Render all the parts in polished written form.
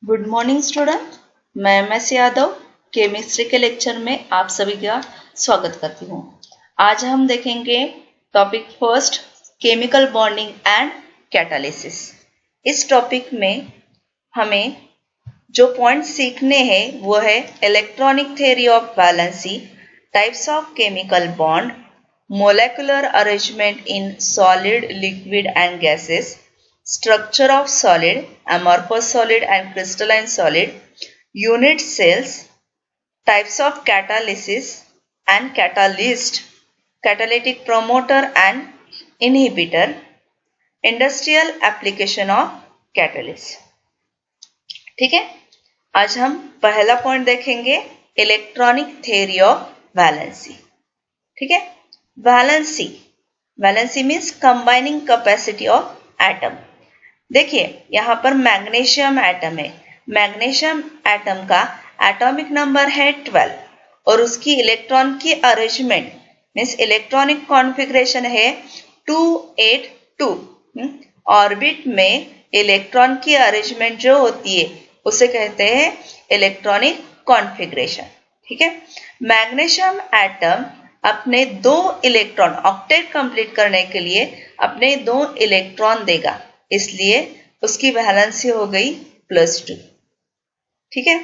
Good morning student. मैं MS Yadav chemistry के lecture में आप सभी का स्वागत करती हूँ। आज हम देखेंगे topic first, chemical bonding and catalysis. इस टॉपिक में हमें जो पॉइंट सीखने हैं वो है electronic theory of valency, types of chemical bond, molecular arrangement in solid, liquid and gases, structure of solid, amorphous solid and crystalline solid, unit cells, types of catalysis and catalyst, catalytic promoter and inhibitor, industrial application of catalyst। ठीक है, आज हम पहला point देखेंगे electronic theory of valency. ठीक है, valency, valency means combining capacity of atom. देखिए यहाँ पर मैग्नीशियम एटम है। मैग्नीशियम एटम का एटॉमिक नंबर है 12 और उसकी इलेक्ट्रॉन की अरेंजमेंट मीन्स इलेक्ट्रॉनिक कॉन्फ़िगरेशन है 282। ऑर्बिट में इलेक्ट्रॉन की अरेंजमेंट जो होती है उसे कहते हैं इलेक्ट्रॉनिक कॉन्फ़िगरेशन। ठीक है, मैग्नीशियम एटम अपने 2 इलेक्ट्रॉन ऑक्टेट कंप्लीट करने के लिए अपने 2 इलेक्ट्रॉन देगा, इसलिए उसकी वैलेंसी हो गई +2। ठीक है,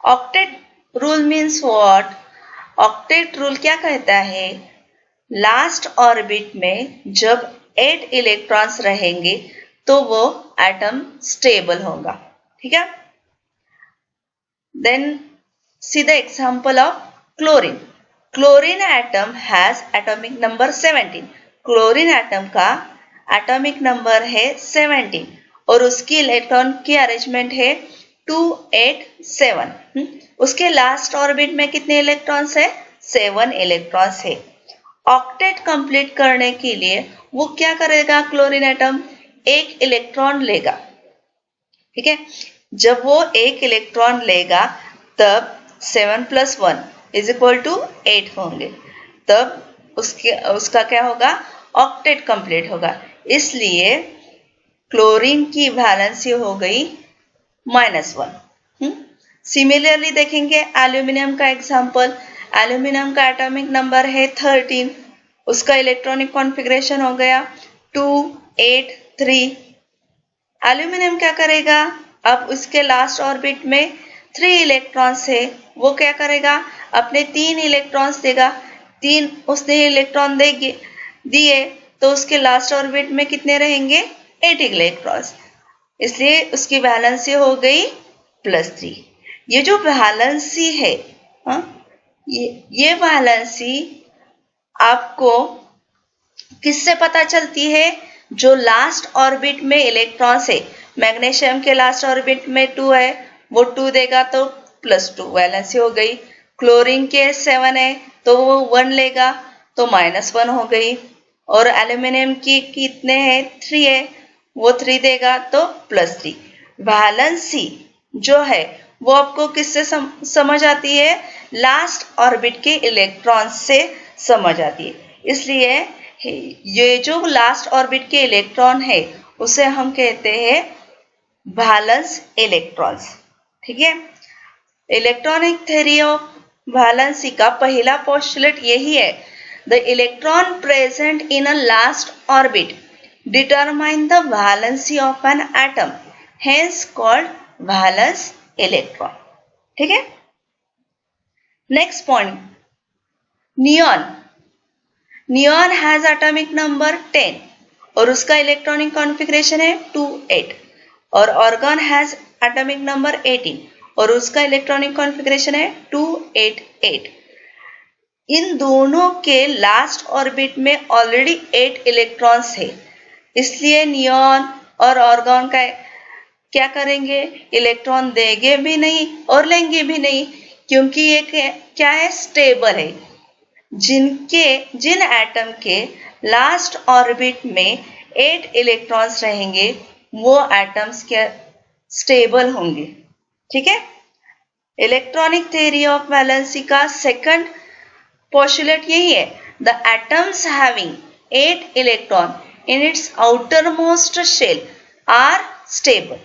octet rule means what? Octet rule क्या कहता है? लास्ट ऑर्बिट में जब 8 इलेक्ट्रॉन्स रहेंगे तो वो एटम स्टेबल होगा। ठीक है, then see the example of chlorine. Chlorine atom has atomic number 17। Chlorine atom का एटॉमिक नंबर है 17 और उसकी इलेक्ट्रॉन की अरेंजमेंट है 287। उसके लास्ट ऑर्बिट में कितने इलेक्ट्रॉन्स है? 7 इलेक्ट्रॉन्स है। ऑक्टेट कंप्लीट करने के लिए वो क्या करेगा? क्लोरीन एटम 1 इलेक्ट्रॉन लेगा। ठीक है, जब वो 1 इलेक्ट्रॉन लेगा तब 7 + 1 = 8 होंगे, तब उसका क्या होगा? ऑक्टेट कंप्लीट होगा। इसलिए क्लोरीन की वैलेंसी हो गई -1। सिमिलरली देखेंगे एल्यूमिनियम का एग्जांपल। एल्यूमिनियम का एटॉमिक नंबर है 13, उसका इलेक्ट्रॉनिक कॉन्फ़िगरेशन हो गया 283। एल्यूमिनियम क्या करेगा? अब उसके लास्ट ऑर्बिट में 3 इलेक्ट्रॉन्स है, वो क्या करेगा? अपने 3 इलेक्ट्रॉन्स देगा। 3 उसने इलेक्ट्रॉन दिए तो उसके लास्ट ऑर्बिट में कितने रहेंगे? 8 इलेक्ट्रॉन्स, इसलिए उसकी वैलेंसी हो गई +3। ये जो वैलेंसी है, ये वैलेंसी आपको किससे पता चलती है? जो लास्ट ऑर्बिट में इलेक्ट्रॉन्स है, मैग्नीशियम के लास्ट ऑर्बिट में 2 है, वो 2 देगा तो +2 वैलेंसी हो गई। क्लोरीन के 7 है तो वो 1 लेगा तो -1 हो गई। और एल्यूमिनियम की कितने हैं? 3 है, वो 3 देगा तो +3। वैलेंसी जो है वो आपको किससे समझ आती है? लास्ट ऑर्बिट के इलेक्ट्रॉन से समझ आती है। इसलिए ये जो लास्ट ऑर्बिट के इलेक्ट्रॉन है उसे हम कहते हैं वैलेंस इलेक्ट्रॉन्स। ठीक है, इलेक्ट्रॉनिक थ्योरी ऑफ वैलेंसी का पहला पोस्टुलेट यही है, the electron present in a last orbit determine the valency of an atom, hence called valence electron। ठीक है, next point, neon. Neon has atomic number 10 और उसका इलेक्ट्रॉनिक कॉन्फ़िगरेशन है 28। और ऑर्गन हैज एटॉमिक नंबर 18 और उसका इलेक्ट्रॉनिक कॉन्फ़िगरेशन है 288। इन दोनों के लास्ट ऑर्बिट में ऑलरेडी 8 इलेक्ट्रॉन्स है, इसलिए नियॉन और ऑर्गन का क्या करेंगे? इलेक्ट्रॉन देंगे भी नहीं और लेंगे भी नहीं, क्योंकि ये क्या है? स्टेबल है। जिन एटम के लास्ट ऑर्बिट में 8 इलेक्ट्रॉन्स रहेंगे वो एटम्स क्या स्टेबल होंगे। ठीक है, इलेक्ट्रॉनिक थ्योरी ऑफ वैलेंसी का सेकंड पोस्टुलेट यही है, the atoms having 8 electron in its outermost shell are stable.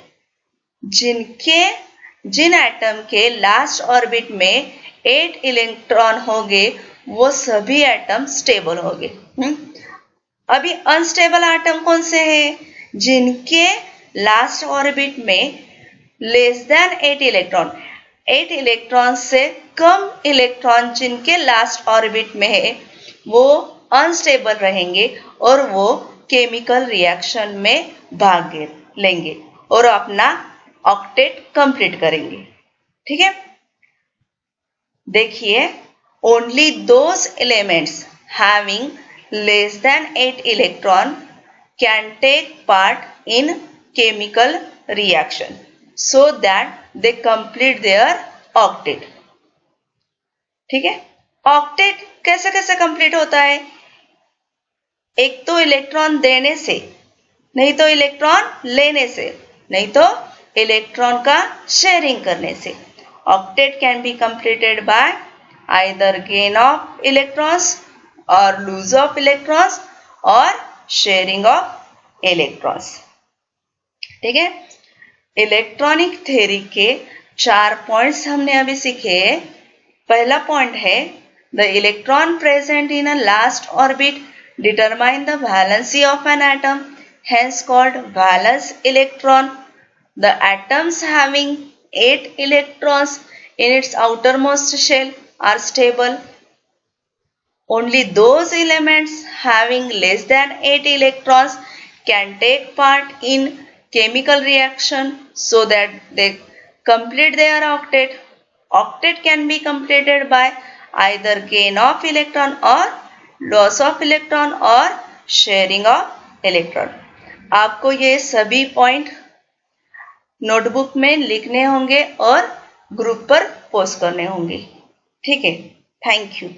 जिनके जिन एटम के लास्ट ऑर्बिट में 8 इलेक्ट्रॉन होंगे वो सभी एटम स्टेबल होंगे। अभी अनस्टेबल एटम कौन से हैं? जिनके लास्ट ऑर्बिट में लेस देन 8 इलेक्ट्रॉन, 8 इलेक्ट्रॉन से कम इलेक्ट्रॉन जिनके लास्ट ऑर्बिट में है वो अनस्टेबल रहेंगे और वो केमिकल रिएक्शन में भाग लेंगे और अपना ऑक्टेट कंप्लीट करेंगे। ठीक है, देखिए, only those elements having less than 8 electron can take part in chemical reaction so that they complete their octet. ठीक है, ऑक्टेट कैसे कैसे कंप्लीट होता है? एक तो इलेक्ट्रॉन देने से, नहीं तो इलेक्ट्रॉन लेने से, नहीं तो इलेक्ट्रॉन का शेयरिंग करने से। Octet can be completed by either gain of electrons और लूज ऑफ इलेक्ट्रॉन्स और शेयरिंग ऑफ इलेक्ट्रॉन्स। ठीक है, इलेक्ट्रॉनिक थ्योरी के 4 पॉइंट्स हमने अभी सीखे। पहला पॉइंट है the electron present in a last orbit determine the valency of an atom, hence called valence electron. The atoms having 8 electrons in its outermost shell are stable. Only those elements having less than 8 electrons can take part in chemical reaction so that they complete their octet. Octet can be completed by either gain of electron or loss of electron और sharing of electron. आपको ये सभी point notebook में लिखने होंगे और group पर post करने होंगे। ठीक है, थैंक यू।